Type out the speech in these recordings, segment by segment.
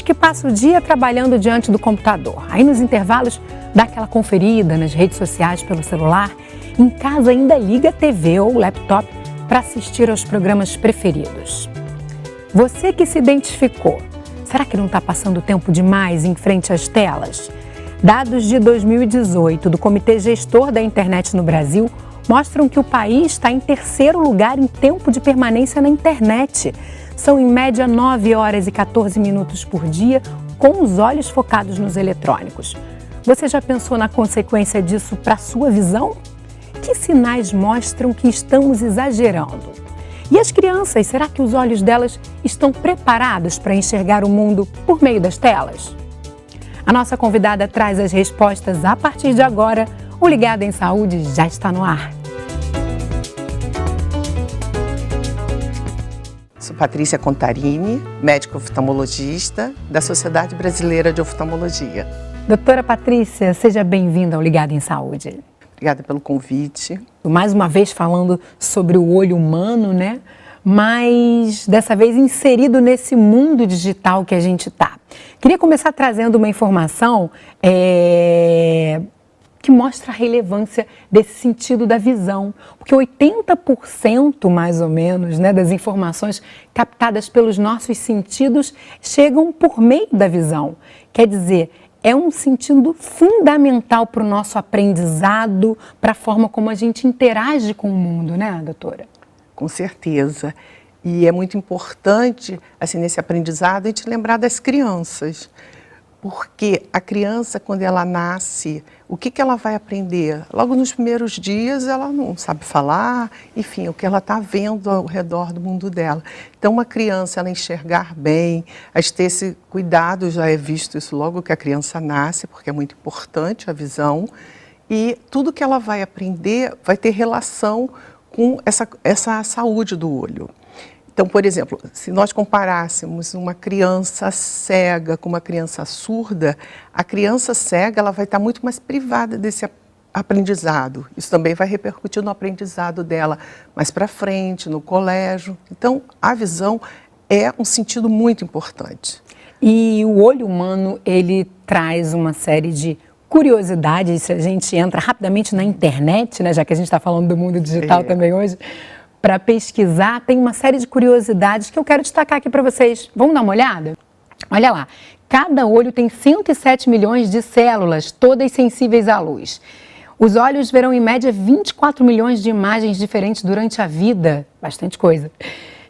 que passa o dia trabalhando diante do computador. Aí nos intervalos dá aquela conferida nas redes sociais pelo celular. Em casa ainda liga a TV ou laptop para assistir aos programas preferidos. Você que se identificou, será que não está passando tempo demais em frente às telas? Dados de 2018 do Comitê Gestor da Internet no Brasil mostram que o país está em terceiro lugar em tempo de permanência na internet. São em média 9 horas e 14 minutos por dia, com os olhos focados nos eletrônicos. Você já pensou na consequência disso para a sua visão? Que sinais mostram que estamos exagerando? E as crianças, será que os olhos delas estão preparados para enxergar o mundo por meio das telas? A nossa convidada traz as respostas a partir de agora. O Ligado em Saúde já está no ar. Sou Patrícia Contarini, médica oftalmologista da Sociedade Brasileira de Oftalmologia. Doutora Patrícia, seja bem-vinda ao Ligado em Saúde. Obrigada pelo convite. Mais uma vez falando sobre o olho humano, né? Mas dessa vez inserido nesse mundo digital que a gente está. Queria começar trazendo uma informação que mostra a relevância desse sentido da visão, porque 80% mais ou menos, né, das informações captadas pelos nossos sentidos chegam por meio da visão. Quer dizer, é um sentido fundamental para o nosso aprendizado, para a forma como a gente interage com o mundo, né, doutora? Com certeza. E é muito importante, assim, nesse aprendizado, a gente lembrar das crianças. Porque a criança, quando ela nasce, o que ela vai aprender? Logo nos primeiros dias, ela não sabe falar, enfim, o que ela está vendo ao redor do mundo dela. Então, uma criança, ela enxergar bem, a ter esse cuidado, já é visto isso logo que a criança nasce, porque é muito importante a visão, e tudo que ela vai aprender vai ter relação com essa saúde do olho. Então, por exemplo, se nós comparássemos uma criança cega com uma criança surda, a criança cega ela vai estar muito mais privada desse aprendizado. Isso também vai repercutir no aprendizado dela mais para frente, no colégio. Então, a visão é um sentido muito importante. E o olho humano, ele traz uma série de curiosidades, se a gente entra rapidamente na internet, né, já que a gente está falando do mundo digital também hoje, para pesquisar, tem uma série de curiosidades que eu quero destacar aqui para vocês. Vamos dar uma olhada? Olha lá, cada olho tem 107 milhões de células, todas sensíveis à luz. Os olhos verão em média 24 milhões de imagens diferentes durante a vida, bastante coisa.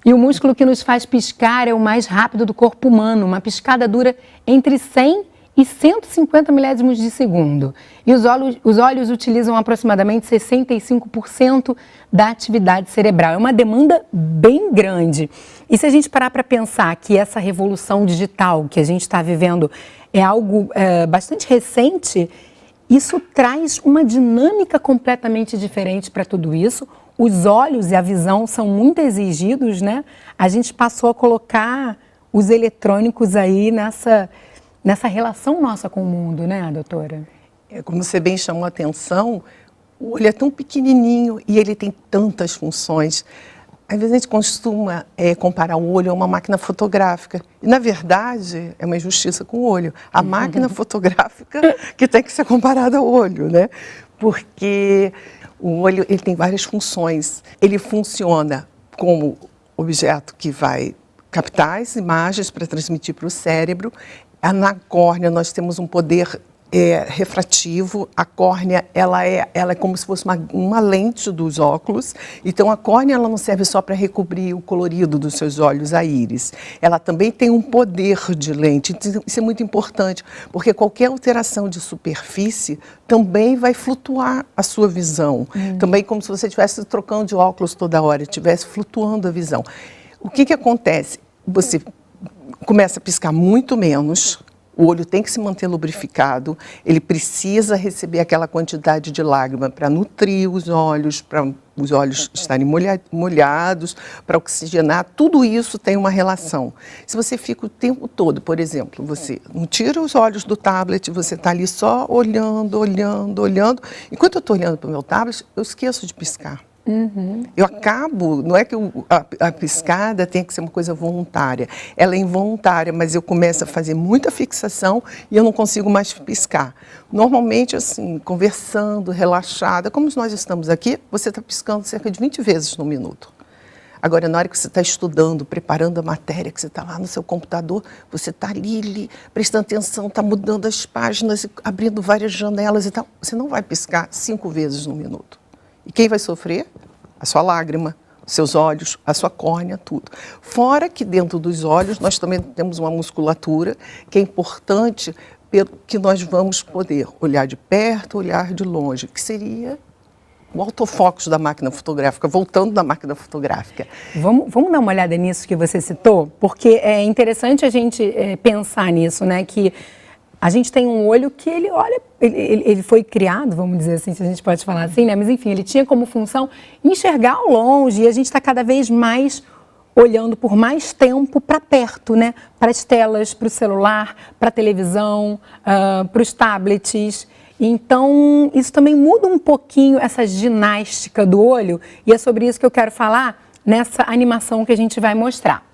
E o músculo que nos faz piscar é o mais rápido do corpo humano, uma piscada dura entre 100 e 150 milésimos de segundo. E os olhos utilizam aproximadamente 65% da atividade cerebral. É uma demanda bem grande. E se a gente parar para pensar que essa revolução digital que a gente está vivendo é algo bastante recente, isso traz uma dinâmica completamente diferente para tudo isso. Os olhos e a visão são muito exigidos, né? A gente passou a colocar os eletrônicos aí nessa relação nossa com o mundo, né, doutora? Como você bem chamou a atenção, o olho é tão pequenininho e ele tem tantas funções. Às vezes a gente costuma comparar o olho a uma máquina fotográfica. E, na verdade, é uma injustiça com o olho. A máquina fotográfica que tem que ser comparada ao olho, né? Porque o olho ele tem várias funções. Ele funciona como objeto que vai captar as imagens para transmitir para o cérebro. Na córnea nós temos um poder refrativo. A córnea ela é como se fosse uma lente dos óculos. Então a córnea ela não serve só para recobrir o colorido dos seus olhos, a íris. Ela também tem um poder de lente. Isso é muito importante, porque qualquer alteração de superfície também vai flutuar a sua visão. Também como se você estivesse trocando de óculos toda hora, estivesse flutuando a visão. O que acontece? Você começa a piscar muito menos, o olho tem que se manter lubrificado, ele precisa receber aquela quantidade de lágrima para nutrir os olhos, para os olhos estarem molhados, para oxigenar, tudo isso tem uma relação. Se você fica o tempo todo, por exemplo, você não tira os olhos do tablet, você está ali só olhando, olhando, olhando. Enquanto eu estou olhando para o meu tablet, eu esqueço de piscar. Eu acabo, não é que a piscada tem que ser uma coisa voluntária, ela é involuntária, mas eu começo a fazer muita fixação e eu não consigo mais piscar. Normalmente, assim, conversando, relaxada, como nós estamos aqui, você está piscando cerca de 20 vezes no minuto. Agora, na hora que você está estudando, preparando a matéria, que você está lá no seu computador, você está ali prestando atenção, está mudando as páginas, abrindo várias janelas e tal, você não vai piscar 5 vezes no minuto. E quem vai sofrer? A sua lágrima, os seus olhos, a sua córnea, tudo. Fora que dentro dos olhos nós também temos uma musculatura que é importante pelo que nós vamos poder olhar de perto, olhar de longe, que seria o autofocus da máquina fotográfica, voltando da máquina fotográfica. Vamos dar uma olhada nisso que você citou, porque é interessante a gente pensar nisso, né? Que a gente tem um olho que ele olha, ele foi criado, vamos dizer assim, se a gente pode falar assim, né? Mas enfim, ele tinha como função enxergar ao longe e a gente está cada vez mais olhando por mais tempo para perto, né? Para as telas, para o celular, para a televisão, para os tablets. Então, isso também muda um pouquinho essa ginástica do olho e é sobre isso que eu quero falar nessa animação que a gente vai mostrar.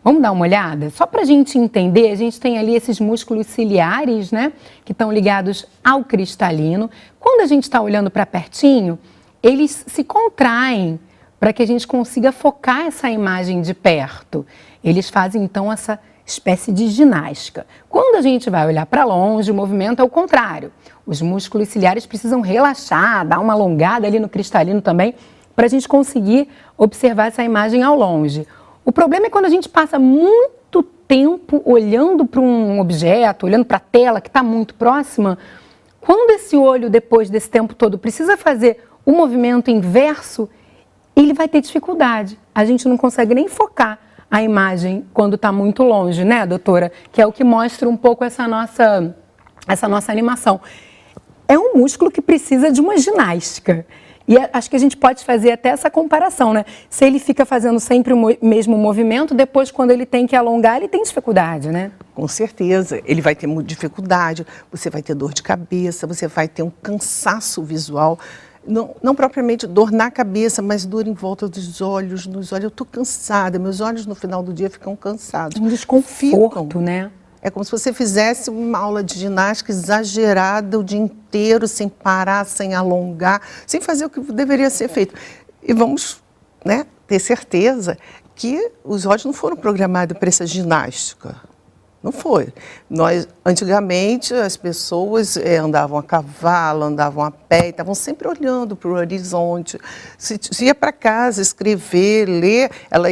Vamos dar uma olhada? Só para a gente entender, a gente tem ali esses músculos ciliares, né, que estão ligados ao cristalino. Quando a gente está olhando para pertinho, eles se contraem para que a gente consiga focar essa imagem de perto. Eles fazem, então, essa espécie de ginástica. Quando a gente vai olhar para longe, o movimento é o contrário. Os músculos ciliares precisam relaxar, dar uma alongada ali no cristalino também, para a gente conseguir observar essa imagem ao longe. O problema é quando a gente passa muito tempo olhando para um objeto, olhando para a tela que está muito próxima, quando esse olho, depois desse tempo todo, precisa fazer o movimento inverso, ele vai ter dificuldade. A gente não consegue nem focar a imagem quando está muito longe, né, doutora? Que é o que mostra um pouco essa nossa animação. É um músculo que precisa de uma ginástica. E acho que a gente pode fazer até essa comparação, né? Se ele fica fazendo sempre o mesmo movimento, depois quando ele tem que alongar, ele tem dificuldade, né? Com certeza, ele vai ter muita dificuldade, você vai ter dor de cabeça, você vai ter um cansaço visual. Não propriamente dor na cabeça, mas dor em volta dos olhos, nos olhos. Eu estou cansada, meus olhos no final do dia ficam cansados. Um desconforto, né? É como se você fizesse uma aula de ginástica exagerada o dia inteiro, sem parar, sem alongar, sem fazer o que deveria ser feito. E vamos, né, ter certeza que os olhos não foram programados para essa ginástica. Não foi. Antigamente, as pessoas andavam a cavalo, andavam a pé, estavam sempre olhando para o horizonte. Se ia para casa escrever, ler, ela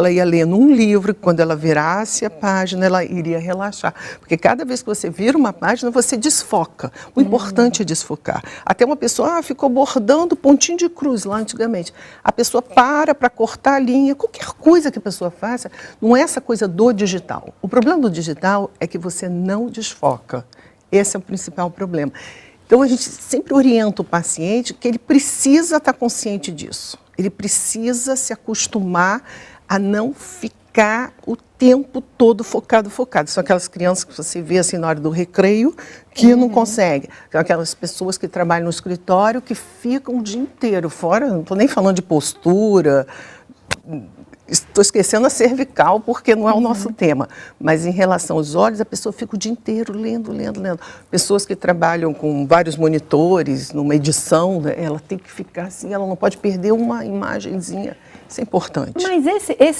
ia ler num livro, quando ela virasse a página, ela iria relaxar. Porque cada vez que você vira uma página, você desfoca. O importante é desfocar. Até uma pessoa ficou bordando pontinho de cruz lá antigamente. A pessoa para cortar a linha, qualquer coisa que a pessoa faça, não é essa coisa do digital. O problema do digital é que você não desfoca. Esse é o principal problema. Então, a gente sempre orienta o paciente que ele precisa estar consciente disso. Ele precisa se acostumar a não ficar o tempo todo focado. São aquelas crianças que você vê assim na hora do recreio que não conseguem. São aquelas pessoas que trabalham no escritório que ficam o dia inteiro fora, não estou nem falando de postura. Estou esquecendo a cervical porque não é o nosso tema, mas em relação aos olhos, a pessoa fica o dia inteiro lendo. Pessoas que trabalham com vários monitores, numa edição, né, ela tem que ficar assim, ela não pode perder uma imagenzinha, isso é importante. Mas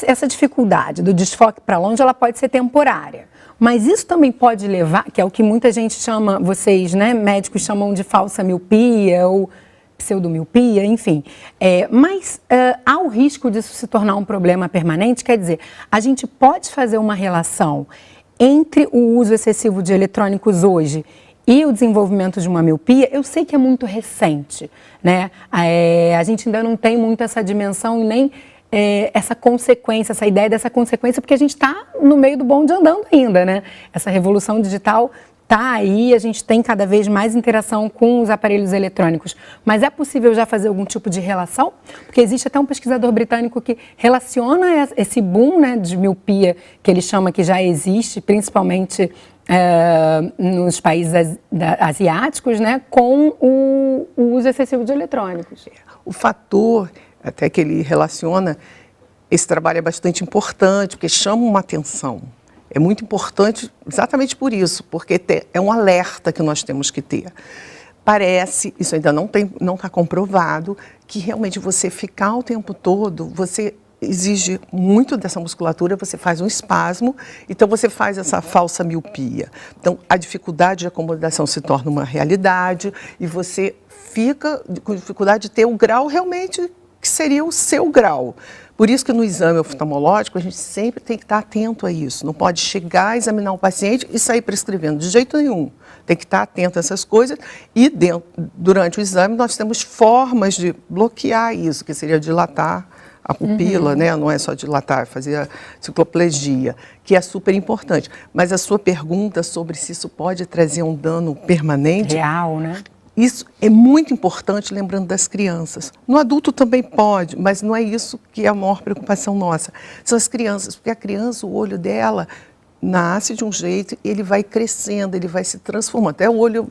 essa dificuldade do desfoque para longe, ela pode ser temporária, mas isso também pode levar, que é o que muita gente chama, vocês, né, médicos chamam de falsa miopia ou pseudomiopia, enfim. Mas há o risco disso se tornar um problema permanente, quer dizer, a gente pode fazer uma relação entre o uso excessivo de eletrônicos hoje e o desenvolvimento de uma miopia. Eu sei que é muito recente, né? A gente ainda não tem muito essa dimensão e nem essa consequência, essa ideia dessa consequência, porque a gente está no meio do bonde andando ainda, né? Essa revolução digital está aí, a gente tem cada vez mais interação com os aparelhos eletrônicos. Mas é possível já fazer algum tipo de relação? Porque existe até um pesquisador britânico que relaciona esse boom, né, de miopia, que ele chama que já existe, principalmente nos países asiáticos, né, com o uso excessivo de eletrônicos. O fator, até que ele relaciona, esse trabalho é bastante importante, porque chama uma atenção. É muito importante exatamente por isso, porque é um alerta que nós temos que ter. Parece, isso ainda não está comprovado, que realmente você ficar o tempo todo, você exige muito dessa musculatura, você faz um espasmo, então você faz essa falsa miopia. Então, a dificuldade de acomodação se torna uma realidade e você fica com dificuldade de ter o grau realmente que seria o seu grau. Por isso que no exame oftalmológico a gente sempre tem que estar atento a isso. Não pode chegar, examinar o paciente e sair prescrevendo de jeito nenhum. Tem que estar atento a essas coisas e durante o exame nós temos formas de bloquear isso, que seria dilatar a pupila, né? Não é só dilatar, fazer a cicloplegia, que é super importante. Mas a sua pergunta sobre se isso pode trazer um dano permanente... Real, né? Isso é muito importante, lembrando das crianças. No adulto também pode, mas não é isso que é a maior preocupação nossa. São as crianças, porque a criança, o olho dela nasce de um jeito, ele vai crescendo, ele vai se transformando. Até o olho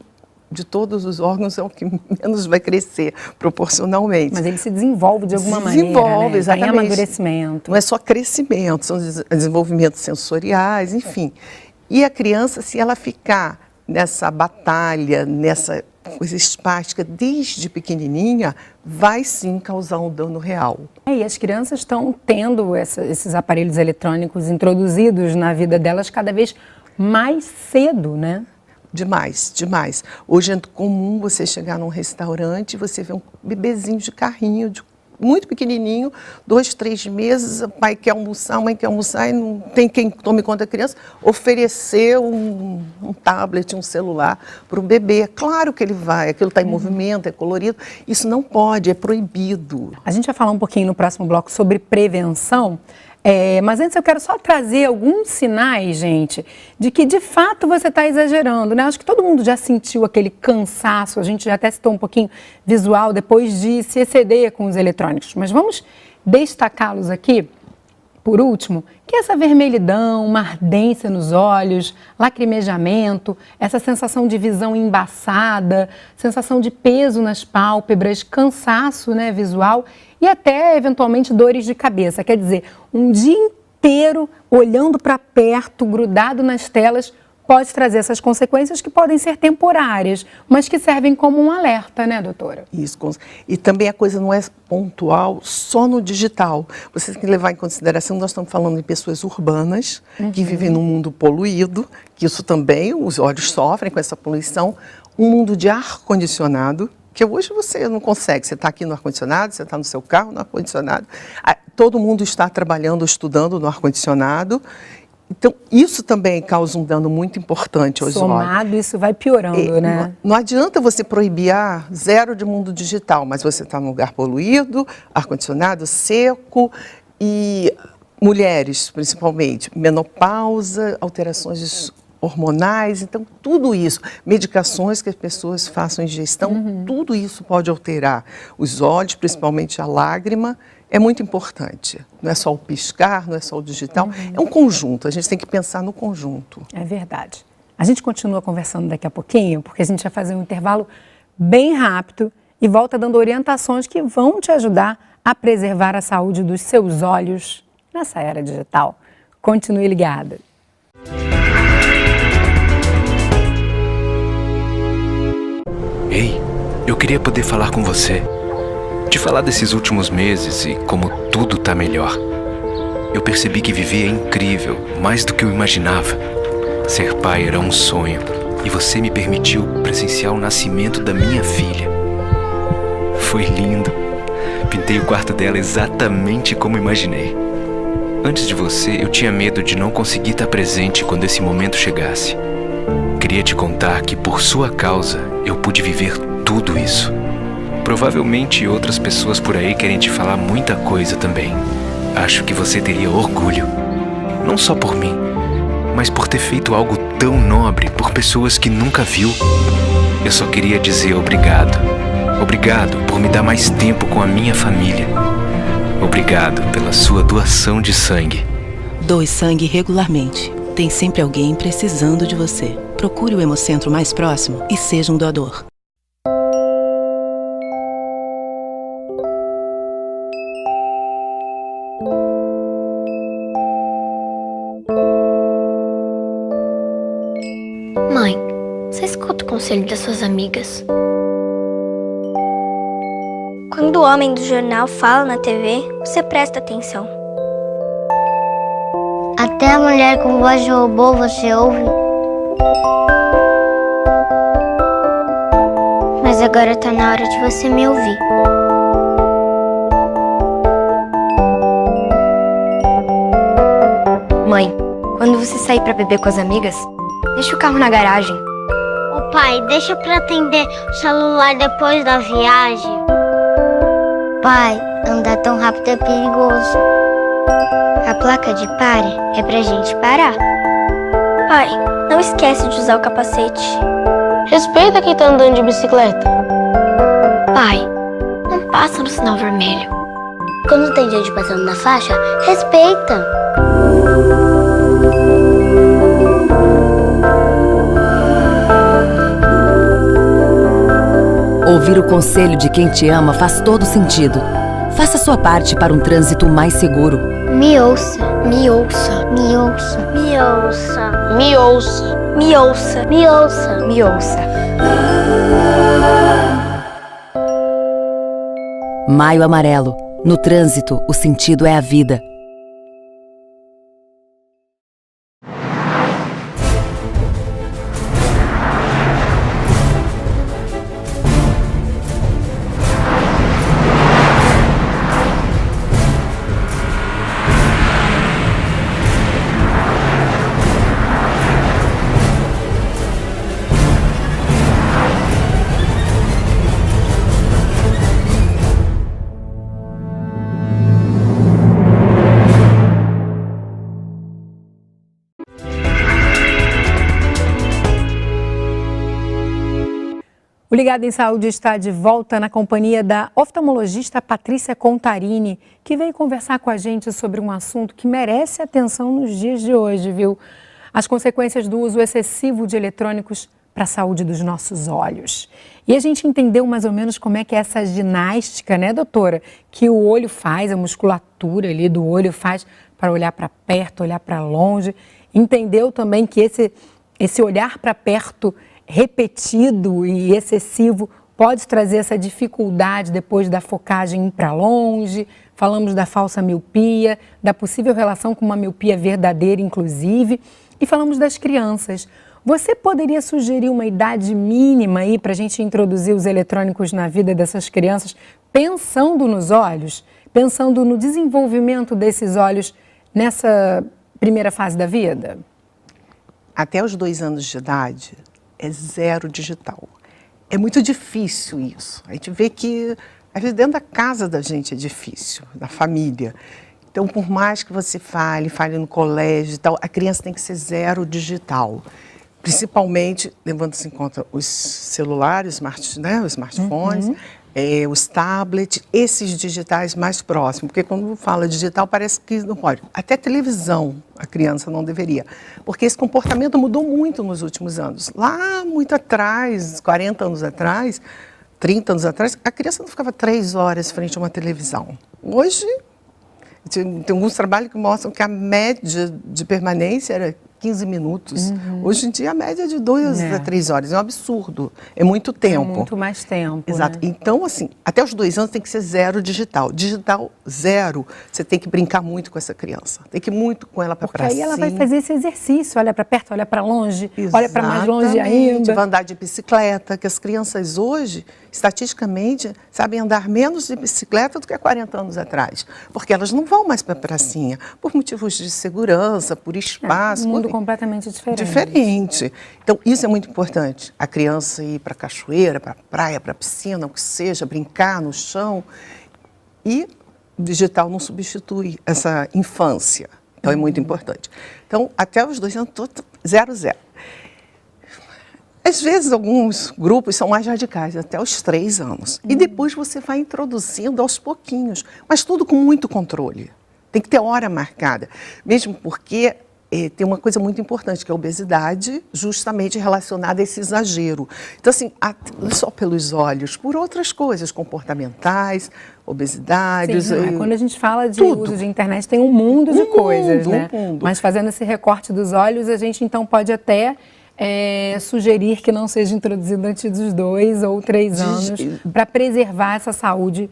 de todos os órgãos é o que menos vai crescer, proporcionalmente. Mas ele se desenvolve de alguma maneira, desenvolve, né? exatamente. Tem amadurecimento. Não é só crescimento, são desenvolvimentos sensoriais, enfim. E a criança, se ela ficar nessa batalha, nessa coisa espástica desde pequenininha, vai sim causar um dano real. E as crianças estão tendo esses aparelhos eletrônicos introduzidos na vida delas cada vez mais cedo, né? Demais, demais. Hoje é comum você chegar num restaurante e você vê um bebezinho de carrinho, muito pequenininho, 2, 3 meses, o pai quer almoçar, a mãe quer almoçar e não tem quem tome conta da criança, oferecer um tablet, um celular para o bebê. Claro que ele vai, aquilo está em movimento, é colorido. Isso não pode, é proibido. A gente vai falar um pouquinho no próximo bloco sobre prevenção, mas antes eu quero só trazer alguns sinais, gente, de que de fato você está exagerando, né? Acho que todo mundo já sentiu aquele cansaço, a gente já até citou um pouquinho visual depois de se exceder com os eletrônicos, mas vamos destacá-los aqui. Por último, que essa vermelhidão, uma ardência nos olhos, lacrimejamento, essa sensação de visão embaçada, sensação de peso nas pálpebras, cansaço, né, visual e até, eventualmente, dores de cabeça. Quer dizer, um dia inteiro olhando para perto, grudado nas telas, pode trazer essas consequências que podem ser temporárias, mas que servem como um alerta, né, doutora? Isso. E também a coisa não é pontual só no digital. Você tem que levar em consideração, nós estamos falando de pessoas urbanas, que vivem num mundo poluído, que isso também, os olhos sofrem com essa poluição, um mundo de ar-condicionado, que hoje você não consegue, você está aqui no ar-condicionado, você está no seu carro no ar-condicionado, todo mundo está trabalhando, estudando no ar-condicionado. Então, isso também causa um dano muito importante aos olhos. Somado, isso vai piorando, né? Não adianta você proibir zero de mundo digital, mas você está num lugar poluído, ar-condicionado, seco e mulheres, principalmente, menopausa, alterações hormonais, então tudo isso, medicações que as pessoas façam ingestão, tudo isso pode alterar os olhos, principalmente a lágrima. É muito importante. Não é só o piscar, não é só o digital, é um conjunto, a gente tem que pensar no conjunto. É verdade. A gente continua conversando daqui a pouquinho, porque a gente vai fazer um intervalo bem rápido e volta dando orientações que vão te ajudar a preservar a saúde dos seus olhos nessa era digital. Continue ligada. Ei, eu queria poder falar com você. Te falar desses últimos meses e como tudo tá melhor. Eu percebi que viver é incrível, mais do que eu imaginava. Ser pai era um sonho e você me permitiu presenciar o nascimento da minha filha. Foi lindo. Pintei o quarto dela exatamente como imaginei. Antes de você, eu tinha medo de não conseguir estar presente quando esse momento chegasse. Queria te contar que, por sua causa, eu pude viver tudo isso. Provavelmente outras pessoas por aí querem te falar muita coisa também. Acho que você teria orgulho. Não só por mim, mas por ter feito algo tão nobre por pessoas que nunca viu. Eu só queria dizer obrigado. Obrigado por me dar mais tempo com a minha família. Obrigado pela sua doação de sangue. Doe sangue regularmente. Tem sempre alguém precisando de você. Procure o Hemocentro mais próximo e seja um doador. conselho das suas amigas. Quando o homem do jornal fala na TV, você presta atenção. Até a mulher com voz de robô você ouve. Mas agora tá na hora de você me ouvir. Mãe, quando você sair pra beber com as amigas, deixa o carro na garagem. Ô pai, deixa pra atender o celular depois da viagem. Pai, andar tão rápido é perigoso. A placa de pare é pra gente parar. Pai, não esquece de usar o capacete. Respeita quem tá andando de bicicleta. Pai, não passa no sinal vermelho. Quando tem gente passando na faixa, respeita. Ouvir o conselho de quem te ama faz todo sentido. Faça sua parte para um trânsito mais seguro. Me ouça. Me ouça. Me ouça. Me ouça. Me ouça. Me ouça. Me ouça. Me ouça. Maio Amarelo. No trânsito, o sentido é a vida. O Ligado em Saúde está de volta na companhia da oftalmologista Patrícia Contarini, que veio conversar com a gente sobre um assunto que merece atenção nos dias de hoje, viu? As consequências do uso excessivo de eletrônicos para a saúde dos nossos olhos. E a gente entendeu mais ou menos como é que é essa ginástica, né, doutora? Que o olho faz, a musculatura ali do olho faz para olhar para perto, olhar para longe. Entendeu também que esse olhar para perto repetido e excessivo pode trazer essa dificuldade depois da focagem para longe. Falamos da falsa miopia, da possível relação com uma miopia verdadeira, inclusive, e falamos das crianças. Você poderia sugerir uma idade mínima aí para a gente introduzir os eletrônicos na vida dessas crianças, pensando nos olhos, pensando no desenvolvimento desses olhos nessa primeira fase da vida? Até os 2 anos de idade, é 0 digital. É muito difícil isso. A gente vê que, às vezes, dentro da casa da gente é difícil, da família. Então, por mais que você fale no colégio e tal, a criança tem que ser 0 digital. Principalmente, levando-se em conta os celulares, os smartphones, os tablets, esses digitais mais próximos. Porque quando fala digital, parece que não pode. Até televisão a criança não deveria. Porque esse comportamento mudou muito nos últimos anos. Lá, muito atrás, 40 anos atrás, 30 anos atrás, a criança não ficava 3 horas frente a uma televisão. Hoje, tem alguns trabalhos que mostram que a média de permanência era 15 minutos. Hoje em dia, a média é de 2 a 3 horas. É um absurdo. É muito tempo. É muito mais tempo. Exato. Né? Então, assim, até os 2 anos tem que ser 0 digital. Digital 0, você tem que brincar muito com essa criança. Tem que ir muito com ela para cima. Porque aí ela vai fazer esse exercício. Olha para perto, olha para longe, olha para mais longe ainda. Vai andar de bicicleta, que as crianças hoje, estatisticamente, sabem andar menos de bicicleta do que há 40 anos atrás. Porque elas não vão mais para a pracinha, por motivos de segurança, por espaço. Um mundo completamente diferente. Diferente. Então, isso é muito importante. A criança ir para a cachoeira, para a praia, para a piscina, o que seja, brincar no chão. E o digital não substitui essa infância. Então, é muito importante. Então, até os 2 anos, 0, 0. Às vezes, alguns grupos são mais radicais, até os 3 anos. E depois você vai introduzindo aos pouquinhos, mas tudo com muito controle. Tem que ter hora marcada, mesmo porque tem uma coisa muito importante, que é a obesidade, justamente relacionada a esse exagero. Então, assim, não só pelos olhos, por outras coisas, comportamentais, obesidade. Sim, quando a gente fala de uso de internet, tem um mundo de coisas, né? Mas fazendo esse recorte dos olhos, a gente então pode até sugerir que não seja introduzido antes dos 2 ou 3 anos, para preservar essa saúde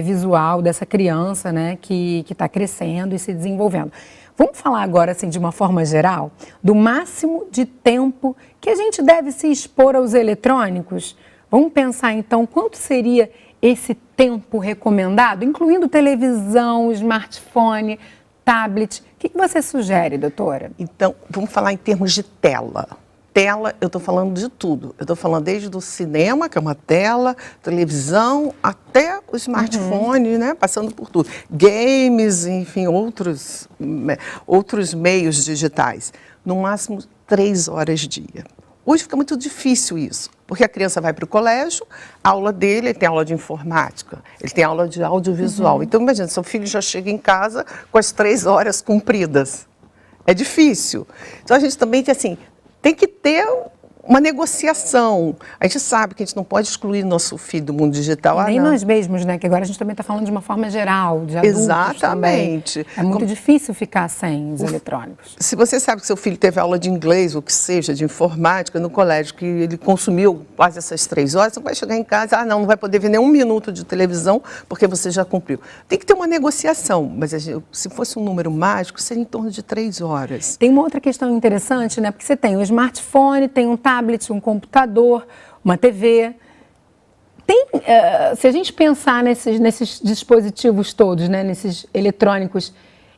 visual dessa criança, né, que está crescendo e se desenvolvendo. Vamos falar agora, assim, de uma forma geral, do máximo de tempo que a gente deve se expor aos eletrônicos. Vamos pensar, então, quanto seria esse tempo recomendado, incluindo televisão, smartphone, tablet. O que você sugere, doutora? Então, vamos falar em termos de tela. Tela, eu estou falando de tudo. Eu estou falando desde o cinema, que é uma tela, televisão, até o smartphone, né? Passando por tudo. Games, enfim, outros meios digitais. No máximo 3 horas dia. Hoje fica muito difícil isso, porque a criança vai para o colégio, a aula dele, ele tem aula de informática, ele tem aula de audiovisual. Então, imagina, seu filho já chega em casa com as 3 horas cumpridas. É difícil. Então, a gente também tem que ter uma negociação. A gente sabe que a gente não pode excluir nosso filho do mundo digital. Nem nós mesmos, né? Que agora a gente também está falando de uma forma geral, de adultos. Exatamente. Também. É muito difícil ficar sem os eletrônicos. Se você sabe que seu filho teve aula de inglês, ou que seja, de informática no colégio, que ele consumiu quase essas 3 horas, você vai chegar em casa, não vai poder ver nem 1 minuto de televisão, porque você já cumpriu. Tem que ter uma negociação, mas se fosse um número mágico, seria em torno de 3 horas. Tem uma outra questão interessante, né? Porque você tem um smartphone, tem um tablet, um computador, uma TV. Se a gente pensar nesses dispositivos todos, né, nesses eletrônicos,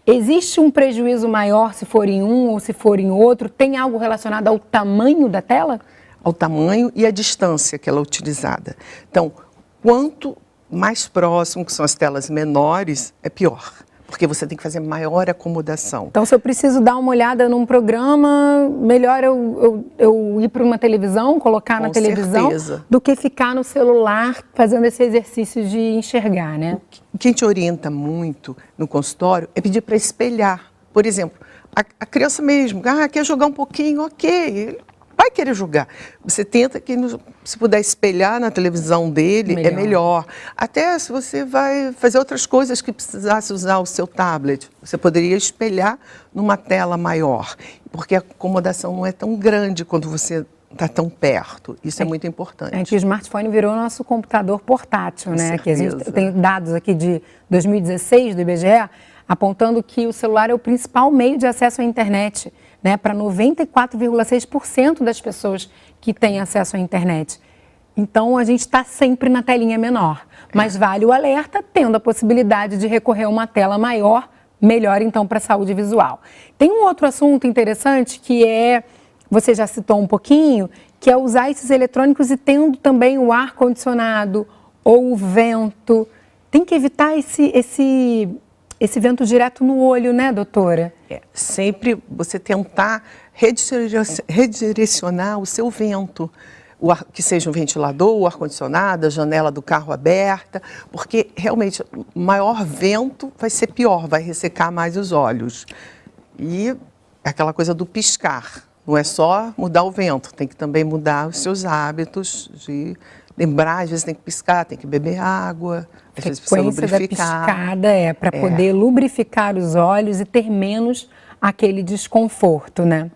existe um prejuízo maior se for em um ou se for em outro? Tem algo relacionado ao tamanho da tela? Ao tamanho e à distância que ela é utilizada. Então, quanto mais próximo, que são as telas menores, é pior. Porque você tem que fazer maior acomodação. Então, se eu preciso dar uma olhada num programa, melhor eu ir para uma televisão, colocar na televisão, do que ficar no celular fazendo esse exercício de enxergar, né? O que a gente orienta muito no consultório é pedir para espelhar. Por exemplo, a criança mesmo, quer jogar um pouquinho, ok, ele vai querer jogar. Você tenta que, se puder espelhar na televisão dele, é melhor. Até se você vai fazer outras coisas que precisasse usar o seu tablet, você poderia espelhar numa tela maior, porque a acomodação não é tão grande quando você está tão perto. Isso é muito importante. É que o smartphone virou nosso computador portátil, né? Que a gente tem dados aqui de 2016 do IBGE apontando que o celular é o principal meio de acesso à internet, né, para 94,6% das pessoas que têm acesso à internet. Então, a gente está sempre na telinha menor. Mas vale o alerta, tendo a possibilidade de recorrer a uma tela maior, melhor então para a saúde visual. Tem um outro assunto interessante que você já citou um pouquinho, que é usar esses eletrônicos e tendo também o ar-condicionado ou o vento. Tem que evitar esse vento direto no olho, né, doutora? Sempre você tentar redirecionar o seu vento, que seja um ventilador, o ar-condicionado, a janela do carro aberta, porque realmente maior vento vai ser pior, vai ressecar mais os olhos. E aquela coisa do piscar, não é só mudar o vento, tem que também mudar os seus hábitos de lembrar, às vezes tem que piscar, tem que beber água, às vezes precisa lubrificar. Da piscada para poder lubrificar os olhos e ter menos aquele desconforto, né?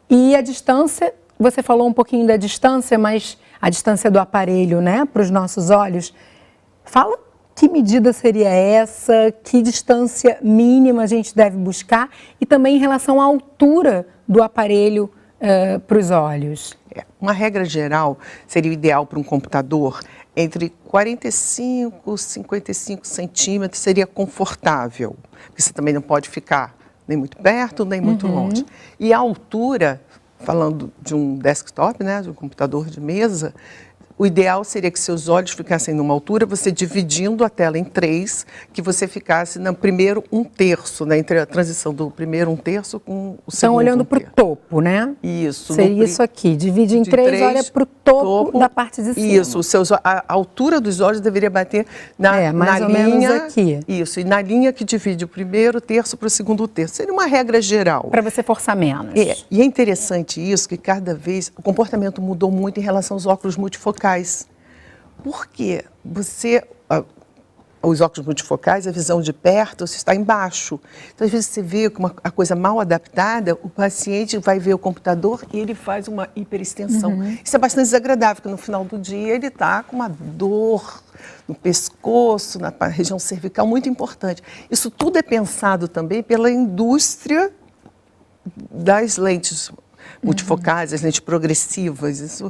E a distância, você falou um pouquinho da distância, mas a distância do aparelho, né, para os nossos olhos. Fala que medida seria essa, que distância mínima a gente deve buscar e também em relação à altura do aparelho para os olhos. Uma regra geral seria o ideal para um computador entre 45 e 55 centímetros seria confortável, porque você também não pode ficar nem muito perto, nem muito longe. E a altura, falando de um desktop, né, de um computador de mesa, o ideal seria que seus olhos ficassem numa altura, você dividindo a tela em 3, que você ficasse no primeiro 1/3, né, entre a transição do primeiro 1/3 com o segundo 1/3. Então, olhando para o topo, né? Isso. Seria isso aqui, divide em 3, olha para o topo da parte de cima. Isso, a altura dos olhos deveria bater na mais ou linha, menos aqui. Isso, e na linha que divide o primeiro 1/3 para o segundo 1/3. Seria uma regra geral. Para você forçar menos. E é interessante isso, que cada vez o comportamento mudou muito em relação aos óculos multifocais. Porque os óculos multifocais, a visão de perto, você está embaixo. Então, às vezes, você vê a coisa mal adaptada, o paciente vai ver o computador e ele faz uma hiperextensão. Isso é bastante desagradável, porque no final do dia ele está com uma dor no pescoço, na região cervical, muito importante. Isso tudo é pensado também pela indústria das lentes multifocais, as lentes progressivas.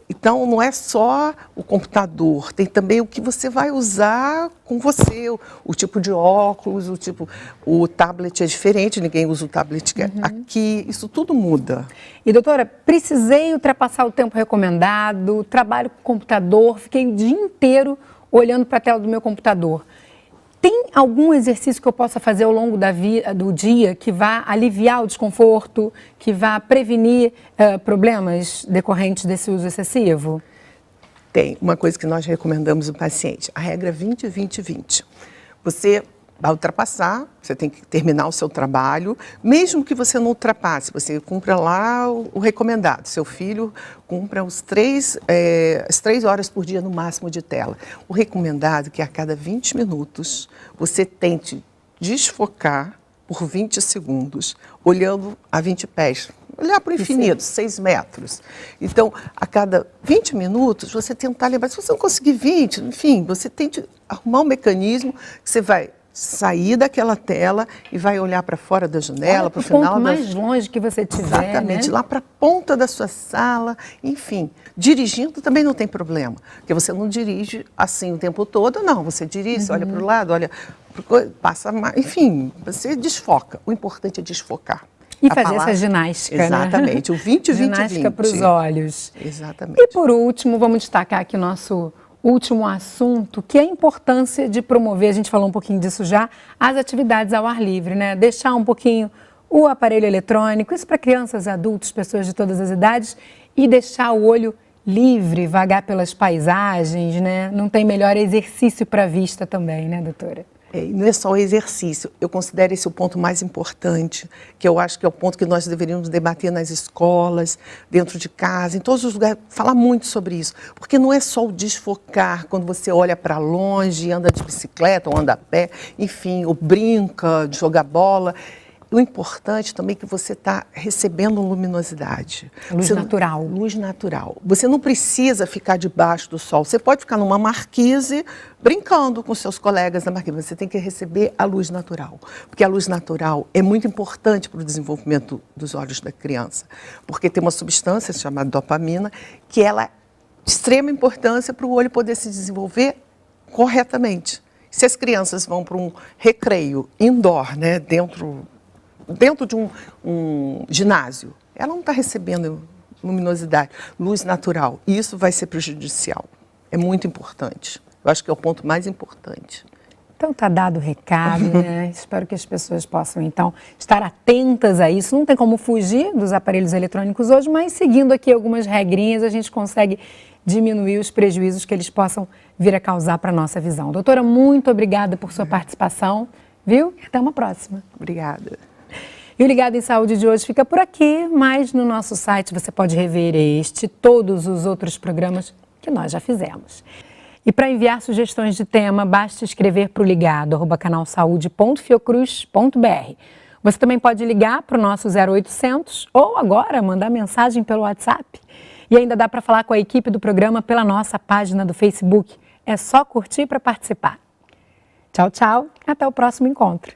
Então, não é só o computador, tem também o que você vai usar com você, o tipo de óculos, o tablet é diferente, ninguém usa o tablet aqui, isso tudo muda. E, doutora, precisei ultrapassar o tempo recomendado, trabalho com computador, fiquei o dia inteiro olhando para a tela do meu computador. Tem algum exercício que eu possa fazer ao longo do dia que vá aliviar o desconforto, que vá prevenir problemas decorrentes desse uso excessivo? Tem uma coisa que nós recomendamos ao paciente, a regra 20-20-20. Você vai ultrapassar, você tem que terminar o seu trabalho, mesmo que você não ultrapasse, você cumpra lá o recomendado. Seu filho cumpra as 3 horas por dia no máximo de tela. O recomendado é que a cada 20 minutos você tente desfocar por 20 segundos, olhando a 20 pés. Olhar para o infinito, 6 metros. Então, a cada 20 minutos, você tentar lembrar. Se você não conseguir 20, enfim, você tente arrumar um mecanismo que você vai sair daquela tela e vai olhar para fora da janela, para o final ponto mais longe que você tiver, exatamente, né? lá para a ponta da sua sala, enfim. Dirigindo também não tem problema, porque você não dirige assim o tempo todo, não. Você dirige, você olha para o lado, olha, passa mais, enfim, você desfoca. O importante é desfocar. E fazer essa ginástica, exatamente, né? o 20-20-20. Ginástica para os olhos. Exatamente. E por último, vamos destacar aqui nosso último assunto, que é a importância de promover, a gente falou um pouquinho disso já, as atividades ao ar livre, né? Deixar um pouquinho o aparelho eletrônico, isso para crianças, adultos, pessoas de todas as idades, e deixar o olho livre, vagar pelas paisagens, né? Não tem melhor exercício para a vista também, né, doutora? Não é só o exercício, eu considero esse o ponto mais importante, que eu acho que é o ponto que nós deveríamos debater nas escolas, dentro de casa, em todos os lugares, falar muito sobre isso. Porque não é só o desfocar, quando você olha para longe, anda de bicicleta ou anda a pé, enfim, ou brinca, joga bola. O importante também é que você está recebendo luminosidade. Luz natural. Luz natural. Você não precisa ficar debaixo do sol. Você pode ficar numa marquise brincando com seus colegas na marquise. Você tem que receber a luz natural. Porque a luz natural é muito importante para o desenvolvimento dos olhos da criança. Porque tem uma substância chamada dopamina que ela é de extrema importância para o olho poder se desenvolver corretamente. Se as crianças vão para um recreio indoor, né, dentro de um ginásio, ela não está recebendo luminosidade, luz natural. E isso vai ser prejudicial. É muito importante. Eu acho que é o ponto mais importante. Então está dado o recado, né? Espero que as pessoas possam, então, estar atentas a isso. Não tem como fugir dos aparelhos eletrônicos hoje, mas seguindo aqui algumas regrinhas, a gente consegue diminuir os prejuízos que eles possam vir a causar para a nossa visão. Doutora, muito obrigada por sua participação, viu? E até uma próxima. Obrigada. E o Ligado em Saúde de hoje fica por aqui, mas no nosso site você pode rever este e todos os outros programas que nós já fizemos. E para enviar sugestões de tema, basta escrever para o ligado@canalsaude.fiocruz.br. Você também pode ligar para o nosso 0800 ou agora mandar mensagem pelo WhatsApp. E ainda dá para falar com a equipe do programa pela nossa página do Facebook. É só curtir para participar. Tchau, tchau. Até o próximo encontro.